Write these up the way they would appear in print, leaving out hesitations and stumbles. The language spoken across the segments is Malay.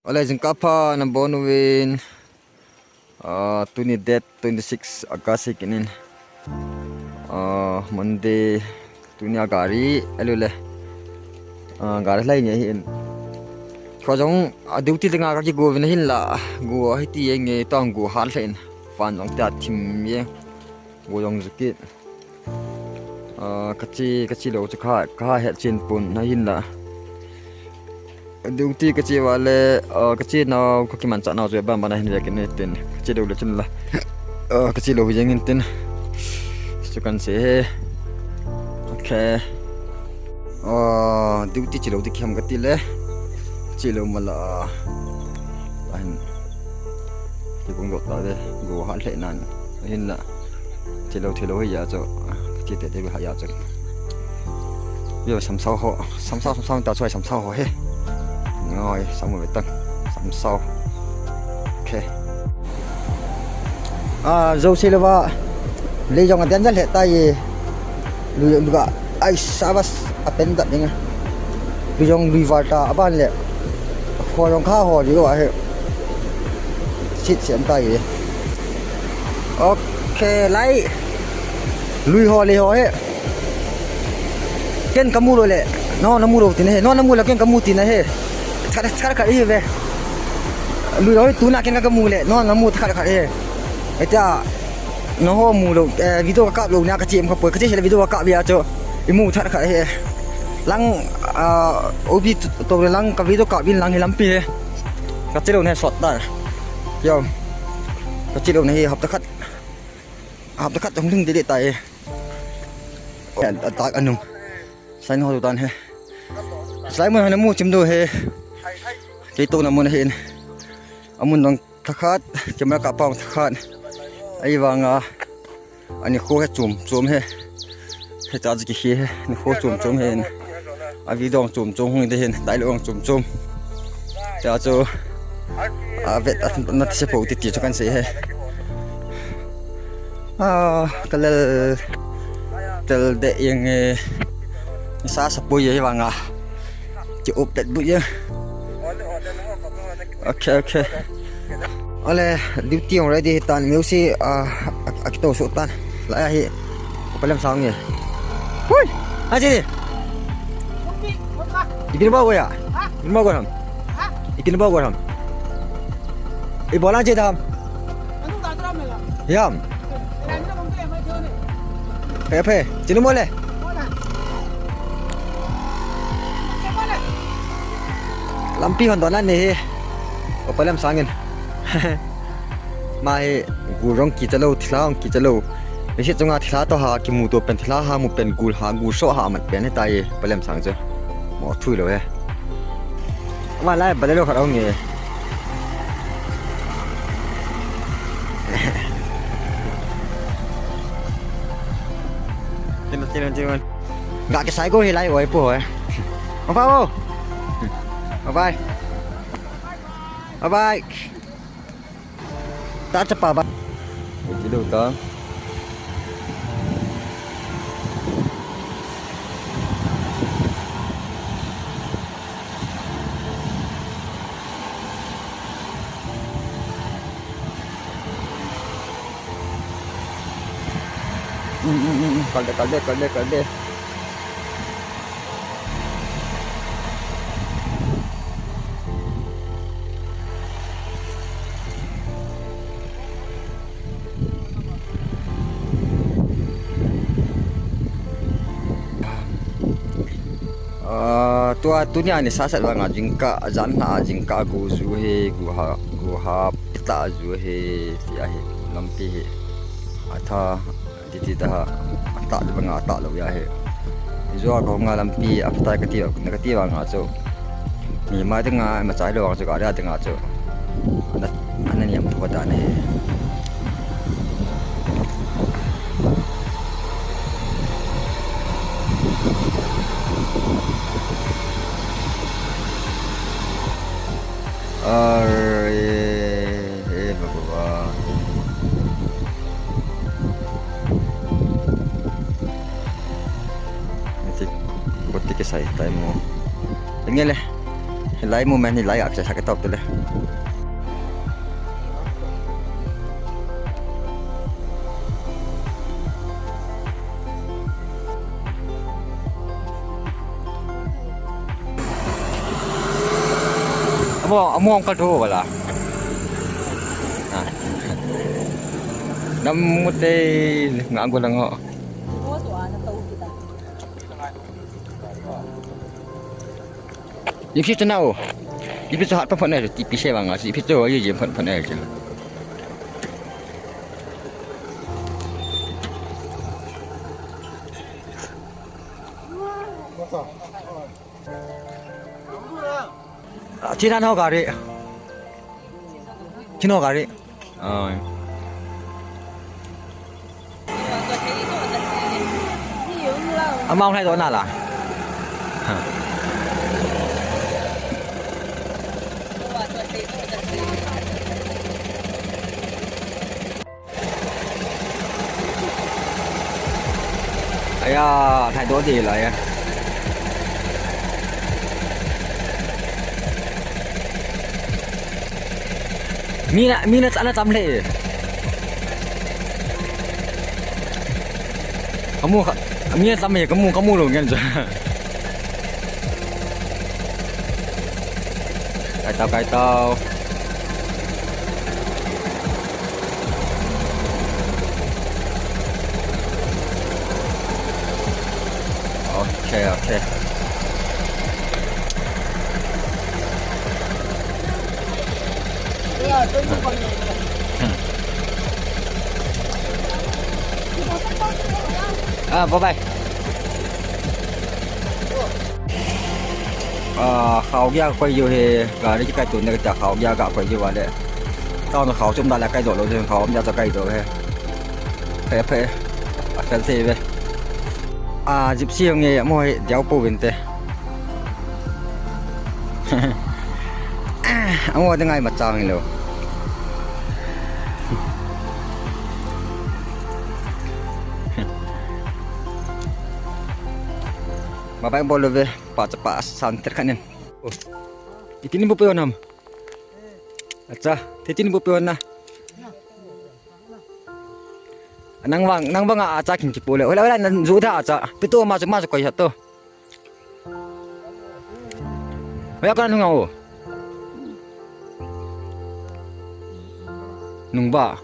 Oleh jengkapa na bonuin tuni det 26 August kinin Monday tunia gari alule gari lai nge hin ko jong duty tenga ka ki go vin hin la go hi ti nge tong go hal len fan jong ta tim ye go jong zukit kachi lo chu kha he chin pun na hin la duty kachi wale kachi na ko ki man cha na zo ba mana hin ya kin tin kachi do le chin la kachi lo yang in tin chu kan se okay duty chi lo ti kham ka ti le chi lo mala an ki bung do ta de go hal le nan hin la chi lo thelo ya cho chi te de ha ya cho yo sam sao ta choi sam sao ho he ngồi xong rồi tăng sắm sau ok dâu xí là lấy dòng tiền rất hệ tay lưu được ai sabas apen đặt nha lưu dòng lưu vào ta ban lệ hoa dòng khá hoa gì đó xịt xịn tay ok lấy lưu hoa lấy hoa hết ken kamu rồi lệ nó mua đồ tiền này nó mua là ken kamu tiền này khá đi về lui rồi tu na ken ka mu le no na mu khá he eta no ho mu lo video ka lo na ka chim ka poi ka che video ka bia cho imu thar khá he lang obi to lang ka video ka bin lang hilam pi he ka che lo ne shot da yo ka che lo ne hap ta khat jong thing de tai ta anung sai no tan he sai mo na mu chim do he cái tôi nằm hiện amun dong thakhat camera ka pang thakhat ai wanga ani kho he chum he he ta ji ki he ni kho chum he a video chum hung de hen dai lo chum ta cho vet na se po ti cho kan se he kalal tel de yang sa sapo ye wanga ki update bu ye okay ole duty already tan music akito so tan la hi palam sang ni hui aje ikin ba goya ikin ba goram ikin ba goram I bola je dam anu ta tram mela yam pe chinu mole lampi hon donan ni palam sangin mai gurong ki chalo thlang ki chalo besi chunga thla to ha ki mu to pen thla ha mu pen gul ha gu so ha mat pen tai palam sang je mo thui lo he ma lai ba le lo kharong ni Chino ga cái sai go hi lai oi po he ông phao bye bye ta cepat ba chỉ đầu ta kalde tu ni ani sa banga jingka jan na jingka gu zu he gu ha pita zu he ti a he lampi he atha ti da ta banga ta lo ya he zo ko nga lampi apta ka ti banga cho ni ma de nga ma chai lo cho ga da de nga cho ana ni am to da ne baba nanti kotik ke saya tay mo ngel Lai moment ni lai ak sa sakit top tu le. Amo ka to wala. Namuti ngago lang ho. Yung siya na o. Ipit sa hat pa pa na ito. Tipi siya nga. Ipit sa wala yung pa na ito. China na gari. Chino gari. Among hai do na la.哎呀，太多地了呀！mina sana tamle. Mina tamle kamu lo ngan ja. Kai tao. Okay. Bye-bye. Khảo gia quay vô thì gà đi cái tuần này chả khảo gia gà quay vô vào đấy. Tao nó khảo chúng ta là cây độ rồi thì khảo gia cho cây độ hè. Phê thì về. Dịp siêu nghe môi giáo cô bên tê. Ông ngồi tới ngày mặt trăng rồi. Mabay boleh be cepat santer kanin. Itini bu peon nam. Acha, titini bu peon na. Nang bang acha kin kipole. Wala nan zuda acha. Pitu masuk ko satu. Wala ka nungao. Nungba.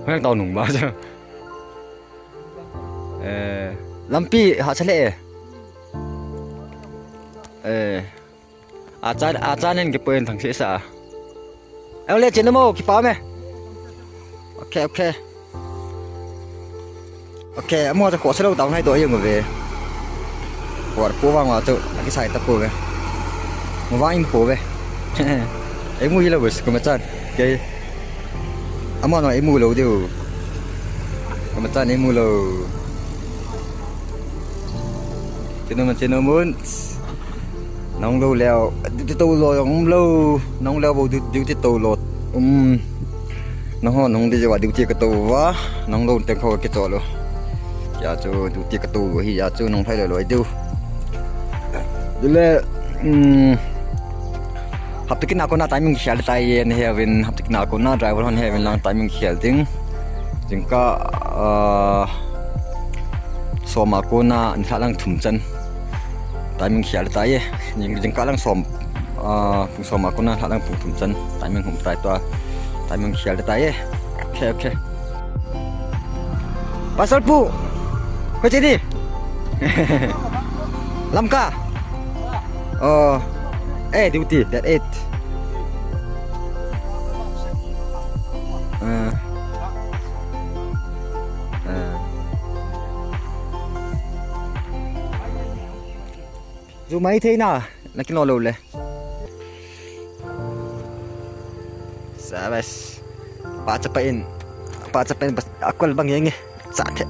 Wala tao nungba acha. Lampi ha chale. Acha nên cái bên thằng sĩ xã. Em lên trên nó mô, kịp báo mẹ. Ok, em mua cho khổ sẽ đâu tao 2 tuổi rồi về. Quả cố vang vào tự cái xài tập về. Một vang im cố về. Em mua là bữa có mà chân. Cái em mua nói em mua lâu điều. Có mà chân em mua lâu. Trên nó muốn nong lâu leo tàu lột nong leo bầu điều tàu lột nong đi vào điều cái tàu vá nong lâu tiếng khâu cái chỗ luôn giờ cho điều cái tàu rồi giờ cho nong thay đổi điều là hấp tiki nào có na timing khel tai en heaven hấp tiki nào có na driver on heaven lang timing khel ting jingka soma ko na lang thum chan timing khel tai jingka lang som soma ko na lang thum chan timing hum tai to timing khel tai okay pasal pu ko jadi lamka duty that it dù mấy thế nào là cái lò lù này sabes pacapain aku bang yang sate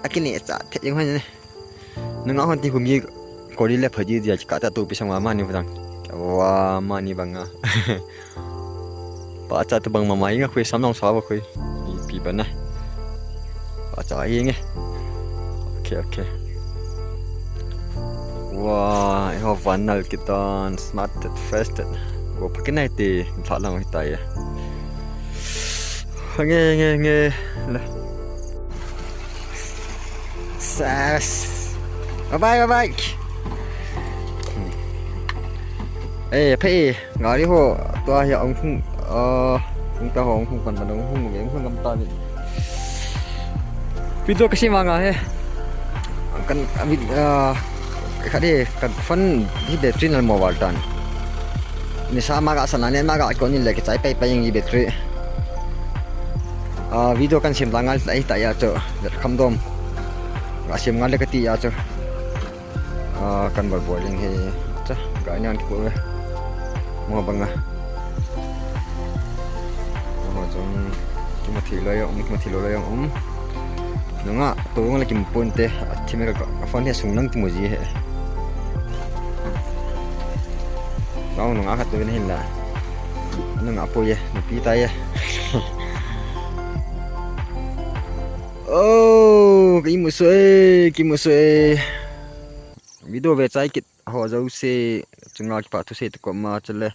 akini sate yang mana nang ahon ti humi ko ri le phaji dia ka ta tu pisang mama ni bang wa mani banga pacha tu bang mama inga khoi samnong sawa khoi pi bana pacha inge okay Wow, ich hoffe, Wandel getan, smartet, festet. Wo packen die Fahrt lang da ja. Nge. Sas. Bye.พี่งอดิโหตัวเหี่ยองพุ่งพุ่งตาหองพุ่งกันมาดงพุ่งอย่างพุ่งกำตานี่video kasi mga kan kadi kan fan hi battery nal mobile tan ni sama ga sanane maga ko ni leke chai pai yang hi battery video kan sim langal lai ta ya cho khamdom ga sim ngal le ti ya cho kan bol boling he cha ga nyan ki ko mo banga mo jong ki ma thi lo yo nga tong la kim ponte athime ka afan he sungnang ti moji he gaw nga khat to hin la nga apoye ni pi ta ye ki mo se video ve chai kit ho jau se chunga ki pa tu se to ko ma chale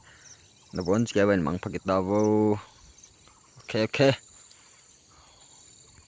na bon chi ga ban mang phakit da wo okay